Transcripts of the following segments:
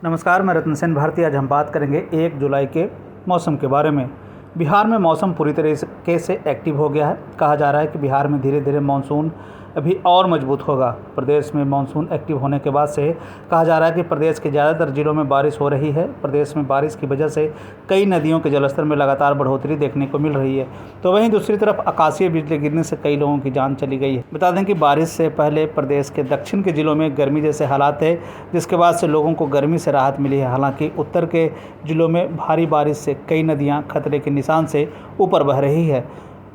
नमस्कार, मैं रत्न सेन भारती। आज हम बात करेंगे 1 जुलाई के मौसम के बारे में। बिहार में मौसम पूरी तरीके से एक्टिव हो गया है। कहा जा रहा है कि बिहार में धीरे धीरे मानसून अभी और मजबूत होगा। प्रदेश में मानसून एक्टिव होने के बाद से कहा जा रहा है कि प्रदेश के ज़्यादातर जिलों में बारिश हो रही है। प्रदेश में बारिश की वजह से कई नदियों के जलस्तर में लगातार बढ़ोतरी देखने को मिल रही है। तो वहीं दूसरी तरफ आकाशीय बिजली गिरने से कई लोगों की जान चली गई है। बता दें कि बारिश से पहले प्रदेश के दक्षिण के जिलों में गर्मी जैसे हालात है, जिसके बाद से लोगों को गर्मी से राहत मिली है। हालांकि उत्तर के जिलों में भारी बारिश से कई नदियाँ खतरे के निशान से ऊपर बह रही है।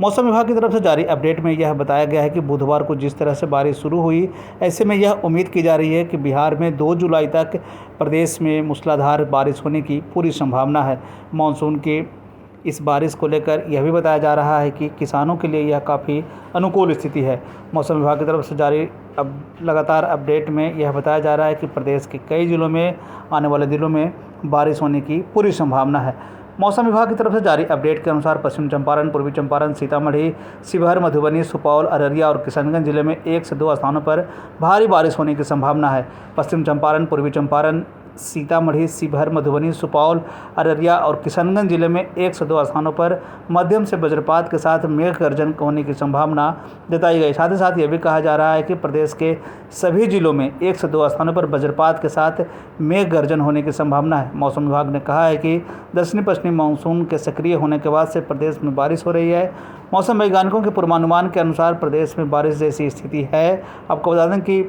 मौसम विभाग की तरफ से जारी अपडेट में यह बताया गया है कि बुधवार को जिस तरह से बारिश शुरू हुई, ऐसे में यह उम्मीद की जा रही है कि बिहार में 2 जुलाई तक प्रदेश में मूसलाधार बारिश होने की पूरी संभावना है। मानसून की इस बारिश को लेकर यह भी बताया जा रहा है कि किसानों के लिए यह काफ़ी अनुकूल स्थिति है। मौसम विभाग की तरफ से जारी लगातार अपडेट में यह बताया जा रहा है कि प्रदेश के कई जिलों में आने वाले दिनों में बारिश होने की पूरी संभावना है। मौसम विभाग की तरफ से जारी अपडेट के अनुसार पश्चिम चंपारण, पूर्वी चंपारण, सीतामढ़ी, शिवहर, मधुबनी, सुपौल, अररिया और किशनगंज जिले में 1 से 2 स्थानों पर भारी बारिश होने की संभावना है। पश्चिम चंपारण, पूर्वी चंपारण, सीतामढ़ी, शिवहर, मधुबनी, सुपौल, अररिया और किशनगंज जिले में 1 से 2 स्थानों पर मध्यम से वज्रपात के साथ मेघ गर्जन होने की संभावना जताई गई। साथ ही साथ यह भी कहा जा रहा है कि प्रदेश के सभी जिलों में 1 से 2 स्थानों पर वज्रपात के साथ मेघ गर्जन होने की संभावना है। मौसम विभाग ने कहा है कि दक्षिणी पश्चिमी मानसून के सक्रिय होने के बाद से प्रदेश में बारिश हो रही है। मौसम वैज्ञानिकों के पूर्वानुमान के अनुसार प्रदेश में बारिश जैसी स्थिति है। आपको बता दें कि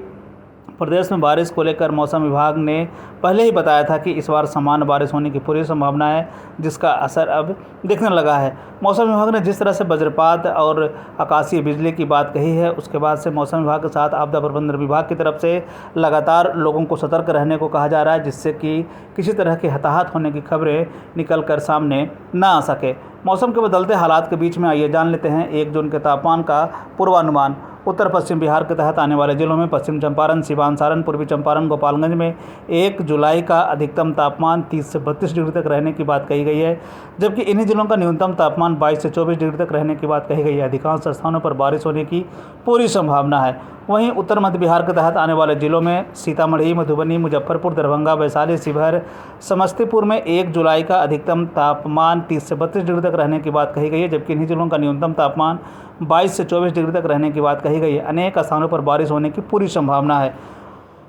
प्रदेश में बारिश को लेकर मौसम विभाग ने पहले ही बताया था कि इस बार सामान्य बारिश होने की पूरी संभावना है, जिसका असर अब दिखने लगा है। मौसम विभाग ने जिस तरह से वज्रपात और आकाशीय बिजली की बात कही है, उसके बाद से मौसम विभाग के साथ आपदा प्रबंधन विभाग की तरफ से लगातार लोगों को सतर्क रहने को कहा जा रहा है, जिससे कि किसी तरह के हताहत होने की खबरें निकल कर सामने ना आ सके। मौसम के बदलते हालात के बीच में आइए जान लेते हैं 1 जून के तापमान का पूर्वानुमान। उत्तर पश्चिम बिहार के तहत आने वाले जिलों में पश्चिम चंपारण, सीवान, सारण, पूर्वी चंपारण, गोपालगंज में 1 जुलाई का अधिकतम तापमान 30 से 32 डिग्री तक रहने की बात कही गई है, जबकि इन्हीं जिलों का न्यूनतम तापमान 22 से 24 डिग्री तक रहने की बात कही गई है। अधिकांश स्थानों पर बारिश होने की पूरी संभावना है। वहीं उत्तर मध्य बिहार के तहत आने वाले जिलों में सीतामढ़ी, मधुबनी, मुजफ्फरपुर, दरभंगा, वैशाली, शिवहर, समस्तीपुर में 1 जुलाई का अधिकतम तापमान 30 से 32 डिग्री तक रहने की बात कही गई है, जबकि इन्हीं जिलों का न्यूनतम तापमान 22 से 24 डिग्री तक रहने की बात कही गई है। अनेक स्थानों पर बारिश होने की पूरी संभावना है।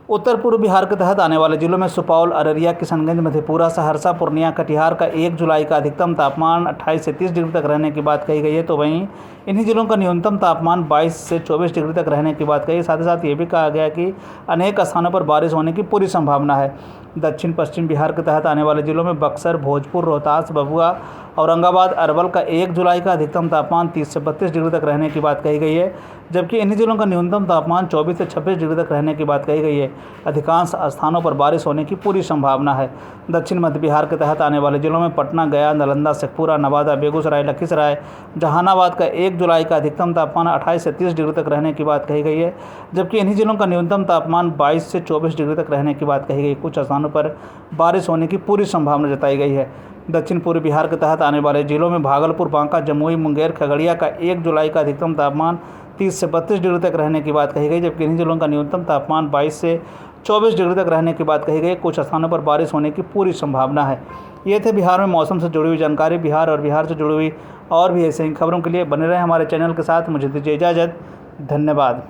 उत्तर पूर्व बिहार के तहत आने वाले जिलों में सुपौल, अररिया, किशनगंज, मधेपुरा, सहरसा, पूर्णिया, कटिहार का 1 जुलाई का अधिकतम तापमान 28 से 30 डिग्री तक रहने की बात कही गई है। तो वहीं इन्हीं जिलों का न्यूनतम तापमान 22 से 24 डिग्री तक रहने की बात कही है। साथ ही साथ ये भी कहा गया कि अनेक स्थानों पर बारिश होने की पूरी संभावना है। दक्षिण पश्चिम बिहार के तहत आने वाले जिलों में बक्सर, भोजपुर, रोहतास, भभुआ, औरंगाबाद, अरवल का 1 जुलाई का अधिकतम तापमान 30 से 32 डिग्री तक रहने की बात कही गई है, जबकि इन्हीं जिलों का न्यूनतम तापमान 24 से 26 डिग्री तक रहने की बात कही गई है। अधिकांश स्थानों पर बारिश होने की पूरी संभावना है। दक्षिण मध्य बिहार के तहत आने वाले जिलों में पटना, गया, नालंदा, शेखपुरा, नवादा, बेगूसराय, लखीसराय, जहानाबाद का 1 जुलाई का अधिकतम तापमान 28 से 30 डिग्री तक रहने की बात कही गई है, जबकि इन्हीं जिलों का न्यूनतम तापमान 22 से 24 डिग्री तक रहने की बात कही गई। कुछ स्थानों पर बारिश होने की पूरी संभावना जताई गई है। दक्षिण पूर्वी बिहार के तहत आने वाले जिलों में भागलपुर, बांका, जमुई, मुंगेर, खगड़िया का 1 जुलाई का अधिकतम तापमान 30 से 32 डिग्री तक रहने की बात कही गई, जबकि इन्हीं जिलों का न्यूनतम तापमान 22 से 24 डिग्री तक रहने की बात कही गई। कुछ स्थानों पर बारिश होने की पूरी संभावना है। ये थे बिहार में मौसम से जुड़ी हुई जानकारी। बिहार और बिहार से जुड़ी हुई और भी ऐसे ही खबरों के लिए बने रहें हमारे चैनल के साथ। मुझे दीजिए इजाज़त। धन्यवाद।